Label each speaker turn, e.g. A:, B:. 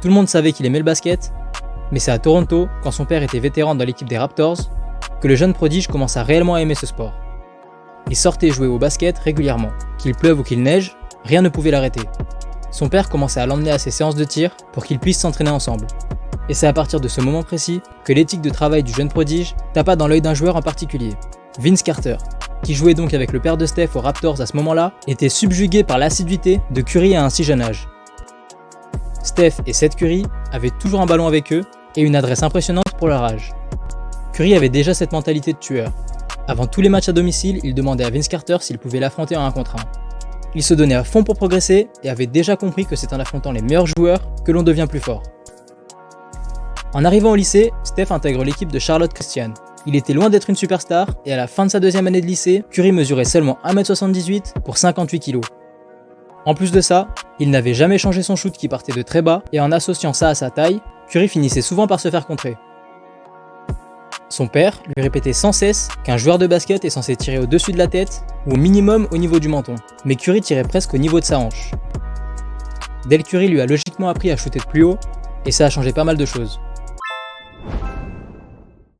A: Tout le monde savait qu'il aimait le basket, mais c'est à Toronto, quand son père était vétéran dans l'équipe des Raptors, que le jeune prodige commença réellement à aimer ce sport. Il sortait jouer au basket régulièrement. Qu'il pleuve ou qu'il neige, rien ne pouvait l'arrêter. Son père commençait à l'emmener à ses séances de tir pour qu'ils puissent s'entraîner ensemble. Et c'est à partir de ce moment précis que l'éthique de travail du jeune prodige tapa dans l'œil d'un joueur en particulier, Vince Carter, qui jouait donc avec le père de Steph aux Raptors à ce moment-là, était subjugué par l'assiduité de Curry à un si jeune âge. Steph et Seth Curry avaient toujours un ballon avec eux et une adresse impressionnante pour leur âge. Curry avait déjà cette mentalité de tueur. Avant tous les matchs à domicile, il demandait à Vince Carter s'il pouvait l'affronter en 1 contre 1. Il se donnait à fond pour progresser et avait déjà compris que c'est en affrontant les meilleurs joueurs que l'on devient plus fort. En arrivant au lycée, Steph intègre l'équipe de Charlotte Christian. Il était loin d'être une superstar et à la fin de sa 2e année de lycée, Curry mesurait seulement 1m78 pour 58 kg. En plus de ça, il n'avait jamais changé son shoot qui partait de très bas et en associant ça à sa taille, Curry finissait souvent par se faire contrer. Son père lui répétait sans cesse qu'un joueur de basket est censé tirer au-dessus de la tête ou au minimum au niveau du menton, mais Curry tirait presque au niveau de sa hanche. Del Curry lui a logiquement appris à shooter de plus haut et ça a changé pas mal de choses.